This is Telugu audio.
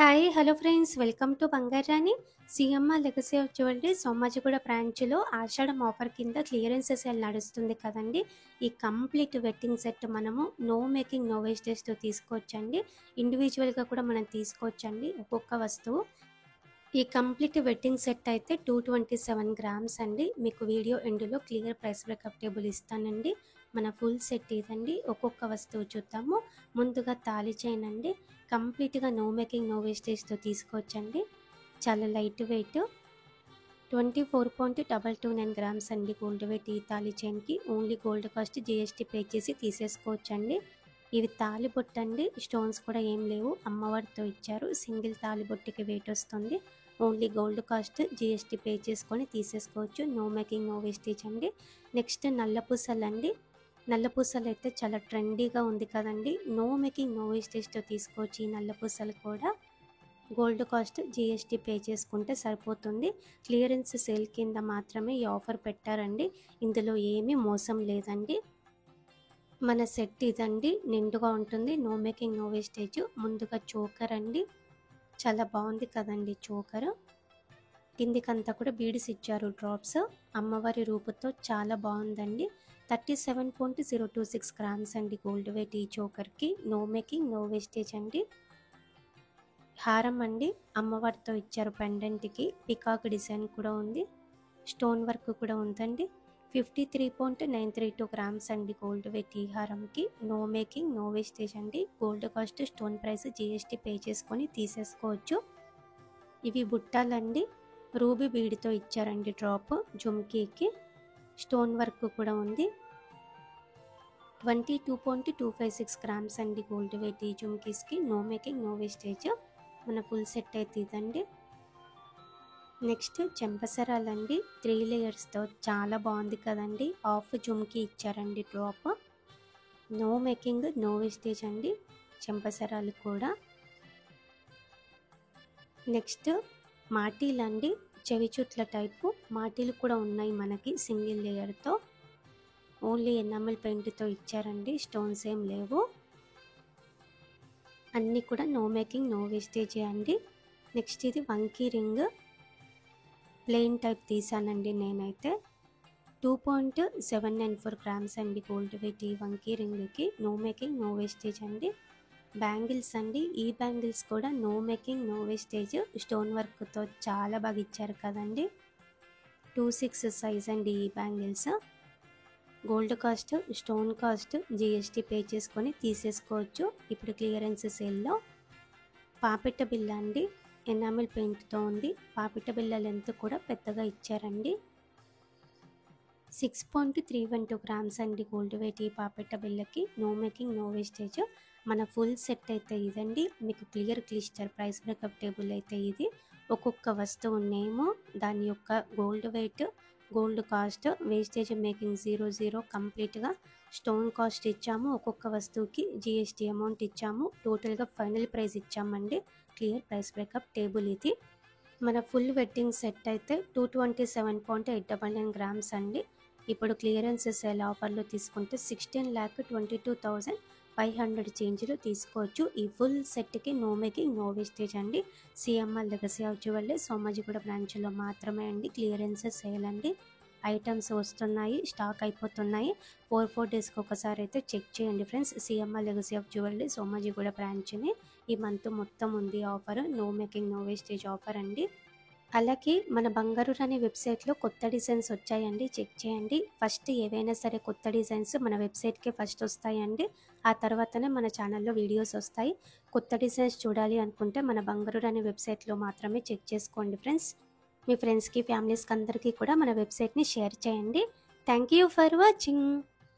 Hi hello friends, welcome to Bangarani. CMR legacy of jewellery Somajiguda బ్రాంచ్లో ఆషాఢం ఆఫర్ కింద క్లియరెన్స్ సేల్ నడుస్తుంది కదండి. ఈ కంప్లీట్ వెడ్డింగ్ సెట్ మనము నో మేకింగ్ నో వేస్టేజ్తో తీసుకోవచ్చండి. ఇండివిజువల్గా కూడా మనం తీసుకోవచ్చండి ఒక్కొక్క వస్తువు. ఈ కంప్లీట్ వెడ్డింగ్ సెట్ అయితే 227 గ్రామ్స్ అండి. మీకు వీడియో ఎండ్లో క్లియర్ ప్రైస్ బ్రేకప్ టేబుల్ ఇస్తానండి. మన ఫుల్ సెట్ ఇదండి. ఒక్కొక్క వస్తువు చూద్దాము. ముందుగా తాళి చైన్ అండి. కంప్లీట్గా నో మేకింగ్ నో వేస్టేజ్తో తీసుకోవచ్చండి. చాలా లైట్ వెయిట్ 24.229 గ్రామ్స్ అండి. గోల్డ్ వెయిట్ ఈ తాళి చైన్కి only gold cost GST pay చేసి తీసేసుకోవచ్చండి. ఇవి తాలిబొట్టు అండి. స్టోన్స్ కూడా ఏం లేవు, అమ్మవారితో ఇచ్చారు. సింగిల్ తాలిబొట్టుకి వెయిట్ వస్తుంది. Only gold cost GST pay చేసుకొని తీసేసుకోవచ్చు. నో మేకింగ్ నో వేస్టేజ్ అండి. నెక్స్ట్ నల్ల పూసలు అండి. నల్ల పూసలు అయితే చాలా ట్రెండీగా ఉంది కదండి. నో మేకింగ్ నో వేస్టేజ్తో తీసుకోవచ్చు. ఈ నల్ల పూసలు కూడా గోల్డ్ కాస్ట్ జిఎస్టీ పే చేసుకుంటే సరిపోతుంది. క్లియరెన్స్ సేల్ కింద మాత్రమే ఈ ఆఫర్ పెట్టారండి. ఇందులో ఏమీ మోసం లేదండి. మన సెట్ ఇదండి. నిండుగా ఉంటుంది. No making no wastage. ముందుగా చోకర్ అండి. చాలా బాగుంది కదండి చోకర్. కిందికంతా కూడా బీడ్స్ ఇచ్చారు, డ్రాప్స్. అమ్మవారి రూపుతో చాలా బాగుందండి. 37.026 గ్రామ్స్ అండి గోల్డ్ వెయిట్ ఈ చోకర్కి. నో మేకింగ్ నో వేస్టేజ్ అండి. హారం అండి. అమ్మవారితో ఇచ్చారు పెండెంట్కి. పికాక్ డిజైన్ కూడా ఉంది. స్టోన్ వర్క్ కూడా ఉందండి. 53.932 గ్రామ్స్ అండి గోల్డ్ వెయిట్ ఈ హారంకి. నో మేకింగ్ నో వేస్టేజ్ అండి. Gold cost stone price GST pay చేసుకొని తీసేసుకోవచ్చు. ఇవి బుట్టాలండి. రూబీ బీడ్తో ఇచ్చారండి డ్రాప్. జుమ్కీకి స్టోన్ వర్క్ కూడా ఉంది. 22.256 గ్రామ్స్ అండి గోల్డ్ వెయిట్ ఈ జుమ్కీస్కి. No making no wastage. మన ఫుల్ సెట్ అయితే ఇదండి. నెక్స్ట్ చెంపసరాలండి. 3 లేయర్స్తో చాలా బాగుంది కదండి. హాఫ్ జుమ్కీ ఇచ్చారండి drop. No making no wastage అండి. చెంపసరాలు కూడా. నెక్స్ట్ మాటీలండి. చెవి చుట్ల టైపు మాటీలు కూడా ఉన్నాయి మనకి సింగిల్ లేయర్తో. ఓన్లీ ఎనామిల్ పెయింట్తో ఇచ్చారండి. స్టోన్స్ ఏం లేవు. అన్నీ కూడా నో మేకింగ్ నో వేస్టేజ్ అండి. నెక్స్ట్ ఇది వంకీ రింగ్. ప్లెయిన్ టైప్ తీసానండి నేనైతే. 2.794 గ్రామ్స్ అండి గోల్డ్ వెయిట్ ఈ వంకీ రింగ్కి. నో మేకింగ్ నో వేస్టేజ్ అండి. బ్యాంగిల్స్ అండి. ఈ బ్యాంగిల్స్ కూడా no making no wastage. Stone వర్క్తో చాలా బాగా ఇచ్చారు కదండి. 26 సైజ్ అండి ఈ bangles. Gold cost stone cost GST pay చేసుకొని తీసేసుకోవచ్చు. ఇప్పుడు క్లియరెన్స్ సేల్లో పాపిట్ట బిల్ల అండి. ఎనామిల్ పెయింట్తో ఉంది. పాపిట్ట బిల్ల లెంత్ కూడా పెద్దగా ఇచ్చారండి. 6.312 గ్రామ్స్ అండి గోల్డ్ వెయిట్ ఈ పాపిట్ట బిల్లకి. No making no wastage. మన ఫుల్ సెట్ అయితే ఇదండి. మీకు clear cluster price breakup table అయితే ఇది. ఒక్కొక్క వస్తువు నేము, దాని యొక్క gold weight, gold cost, wastage making 00 కంప్లీట్గా స్టోన్ కాస్ట్ ఇచ్చాము. ఒక్కొక్క వస్తువుకి జిఎస్టీ అమౌంట్ ఇచ్చాము. టోటల్గా ఫైనల్ ప్రైస్ ఇచ్చామండి. క్లియర్ ప్రైస్ బ్రేకప్ టేబుల్ ఇది. మన ఫుల్ వెడ్డింగ్ సెట్ అయితే 227.899 గ్రామ్స్ అండి. ఇప్పుడు క్లియరెన్స్ సేల్ ఆఫర్లో తీసుకుంటే 16,22,500 చేంజ్లో తీసుకోవచ్చు. ఈ ఫుల్ సెట్కి నో మేకింగ్ నో వేస్టేజ్ అండి. CMR legacy of jewellery Somajiguda బ్రాంచ్లో మాత్రమే అండి క్లియరెన్స్ సేల్ అండి. ఐటమ్స్ వస్తున్నాయి, స్టాక్ అయిపోతున్నాయి. 4 డేస్కి ఒకసారి అయితే చెక్ చేయండి friends. CMR legacy of jewellery Somajiguda బ్రాంచ్ని ఈ మంత్ మొత్తం ఉంది offer. No making no wastage offer అండి. అలాగే మన బంగారు రాణి వెబ్సైట్లో కొత్త డిజైన్స్ వచ్చాయండి. చెక్ చేయండి. ఫస్ట్ ఏవైనా సరే కొత్త డిజైన్స్ మన వెబ్సైట్కే ఫస్ట్ వస్తాయండి. ఆ తర్వాతనే మన ఛానల్లో వీడియోస్ వస్తాయి. కొత్త డిజైన్స్ చూడాలి అనుకుంటే మన బంగారు రాణి వెబ్సైట్లో మాత్రమే చెక్ చేసుకోండి ఫ్రెండ్స్. మీ ఫ్రెండ్స్కి ఫ్యామిలీస్కి అందరికీ కూడా మన వెబ్సైట్ని షేర్ చేయండి. Thank you for watching.